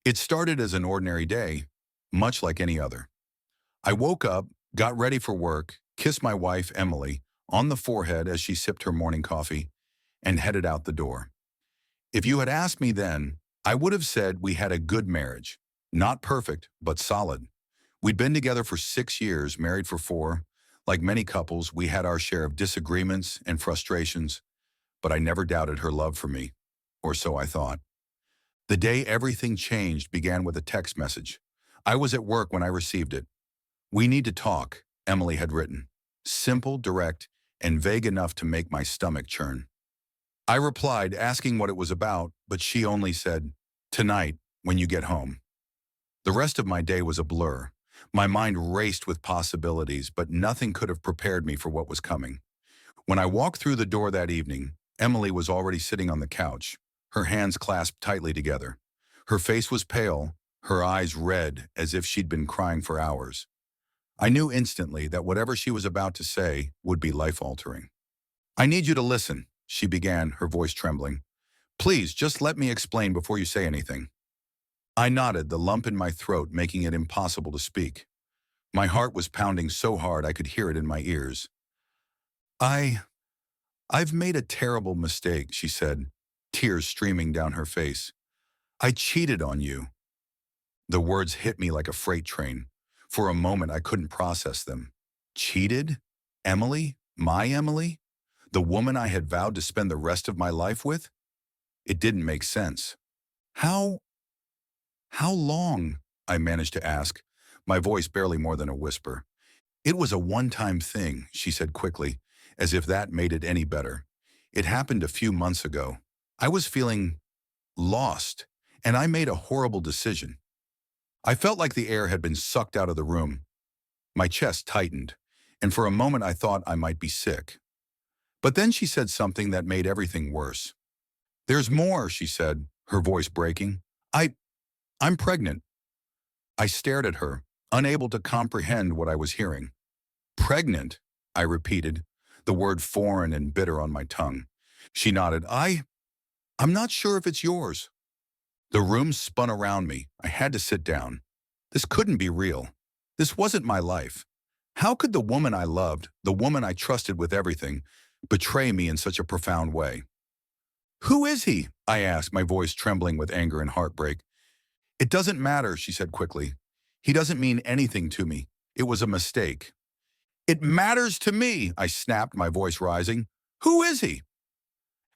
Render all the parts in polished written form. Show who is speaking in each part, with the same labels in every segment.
Speaker 1: It started as an ordinary day, much like any other. I woke up, got ready for work, kissed my wife, Emily, on the forehead as she sipped her morning coffee, and headed out the door. If you had asked me then, I would have said we had a good marriage. Not perfect, but solid. We'd been together for 6 years, married for 4. Like many couples, we had our share of disagreements and frustrations, but I never doubted her love for me, or so I thought. The day everything changed began with a text message. I was at work when I received it. "We need to talk," Emily had written. Simple, direct, and vague enough to make my stomach churn. I replied, asking what it was about, but she only said, "Tonight, when you get home." The rest of my day was a blur. My mind raced with possibilities, but nothing could have prepared me for what was coming. When I walked through the door that evening, Emily was already sitting on the couch, her hands clasped tightly together. Her face was pale, her eyes red as if she'd been crying for hours. I knew instantly that whatever she was about to say would be life-altering. "I need you to listen," she began, her voice trembling. "Please, just let me explain before you say anything." I nodded, the lump in my throat making it impossible to speak. My heart was pounding so hard I could hear it in my ears. I, "I've made a terrible mistake," she said, tears streaming down her face. "I cheated on you." The words hit me like a freight train. For a moment, I couldn't process them. Cheated? Emily? My Emily? The woman I had vowed to spend the rest of my life with? It didn't make sense. How? How long?" I managed to ask, my voice barely more than a whisper. "It was a one-time thing," she said quickly, as if that made it any better. "It happened a few months ago. I was feeling lost, and I made a horrible decision." I felt like the air had been sucked out of the room. My chest tightened, and for a moment I thought I might be sick. But then she said something that made everything worse. "There's more," she said, her voice breaking. I'm pregnant." I stared at her, unable to comprehend what I was hearing. "Pregnant?" I repeated, the word foreign and bitter on my tongue. She nodded. I'm not sure if it's yours." The room spun around me. I had to sit down. This couldn't be real. This wasn't my life. How could the woman I loved, the woman I trusted with everything, betray me in such a profound way? "Who is he?" I asked, my voice trembling with anger and heartbreak. "It doesn't matter," she said quickly. "He doesn't mean anything to me. It was a mistake." "It matters to me," I snapped, my voice rising. "Who is he?"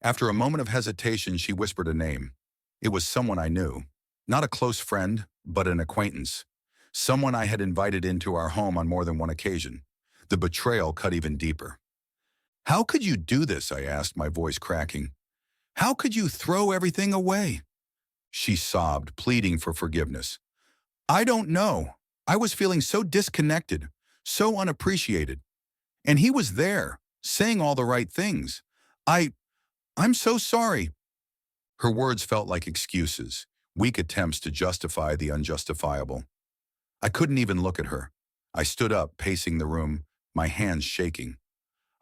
Speaker 1: After a moment of hesitation, she whispered a name. It was someone I knew. Not a close friend, but an acquaintance. Someone I had invited into our home on more than one occasion. The betrayal cut even deeper. "How could you do this?" I asked, my voice cracking. "How could you throw everything away?" She sobbed, pleading for forgiveness. "I don't know. I was feeling so disconnected, so unappreciated. And he was there, saying all the right things. I, I'm so sorry." Her words felt like excuses, weak attempts to justify the unjustifiable. I couldn't even look at her. I stood up, pacing the room, my hands shaking.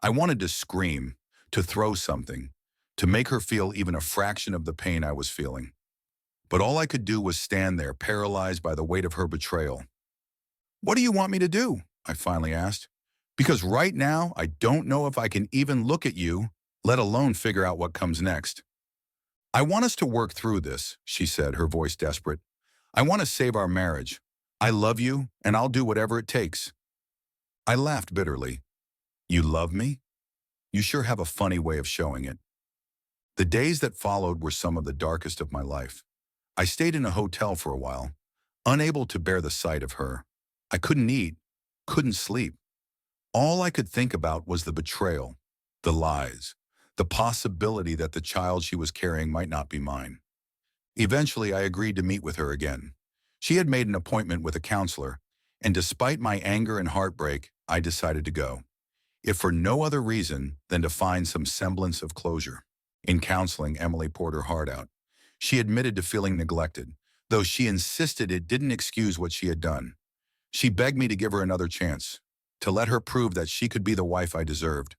Speaker 1: I wanted to scream, to throw something, to make her feel even a fraction of the pain I was feeling. But all I could do was stand there, paralyzed by the weight of her betrayal. "What do you want me to do?" I finally asked. "Because right now, I don't know if I can even look at you, let alone figure out what comes next." "I want us to work through this," she said, her voice desperate. "I want to save our marriage. I love you, and I'll do whatever it takes." I laughed bitterly. "You love me? You sure have a funny way of showing it." The days that followed were some of the darkest of my life. I stayed in a hotel for a while, unable to bear the sight of her. I couldn't eat, couldn't sleep. All I could think about was the betrayal, the lies, the possibility that the child she was carrying might not be mine. Eventually, I agreed to meet with her again. She had made an appointment with a counselor, and despite my anger and heartbreak, I decided to go, if for no other reason than to find some semblance of closure. In counseling, Emily poured her heart out. She admitted to feeling neglected, though she insisted it didn't excuse what she had done. She begged me to give her another chance, to let her prove that she could be the wife I deserved.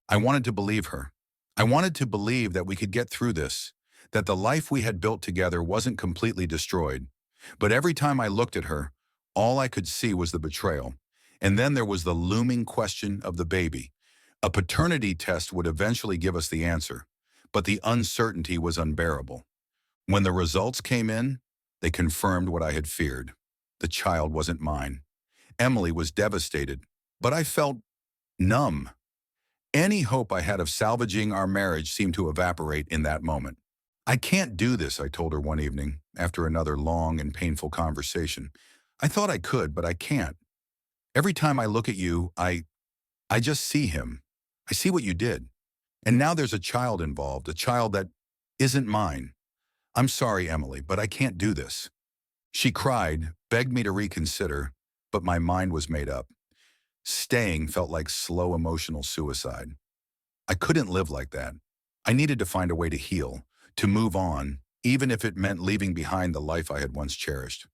Speaker 1: I wanted to believe her. I wanted to believe that we could get through this, that the life we had built together wasn't completely destroyed. But every time I looked at her, all I could see was the betrayal. And then there was the looming question of the baby. A paternity test would eventually give us the answer, but the uncertainty was unbearable. When the results came in, they confirmed what I had feared. The child wasn't mine. Emily was devastated, but I felt numb. Any hope I had of salvaging our marriage seemed to evaporate in that moment. I can't do this, I told her one evening, after another long and painful conversation. I thought I could, but I can't. Every time I look at you, I just see him. I see what you did. And now there's a child involved, a child that isn't mine. I'm sorry, Emily, but I can't do this. She cried, begged me to reconsider, but my mind was made up. Staying felt like slow emotional suicide. I couldn't live like that. I needed to find a way to heal, to move on, even if it meant leaving behind the life I had once cherished.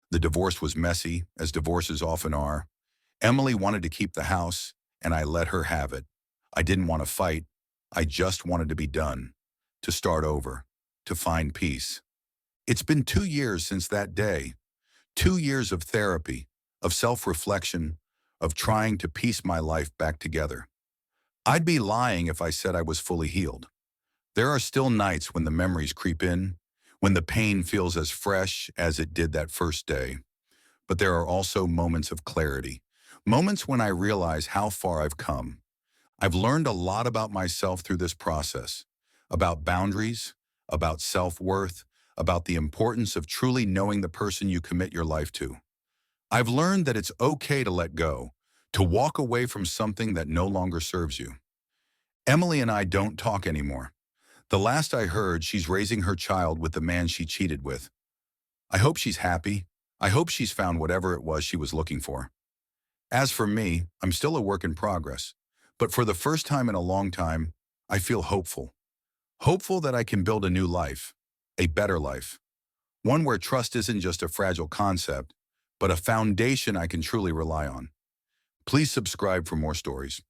Speaker 1: The divorce was messy, as divorces often are. Emily wanted to keep the house, and I let her have it. I didn't want to fight. I just wanted to be done, to start over, to find peace. It's been 2 years since that day. 2 years of therapy, of self-reflection, of trying to piece my life back together. I'd be lying if I said I was fully healed. There are still nights when the memories creep in, when the pain feels as fresh as it did that first day. But there are also moments of clarity, moments when I realize how far I've come. I've learned a lot about myself through this process, about boundaries, about self-worth, about the importance of truly knowing the person you commit your life to. I've learned that it's okay to let go, to walk away from something that no longer serves you. Emily and I don't talk anymore. The last I heard, she's raising her child with the man she cheated with. I hope she's happy. I hope she's found whatever it was she was looking for. As for me, I'm still a work in progress. But for the first time in a long time, I feel hopeful. Hopeful that I can build a new life, a better life. One where trust isn't just a fragile concept, but a foundation I can truly rely on. Please subscribe for more stories.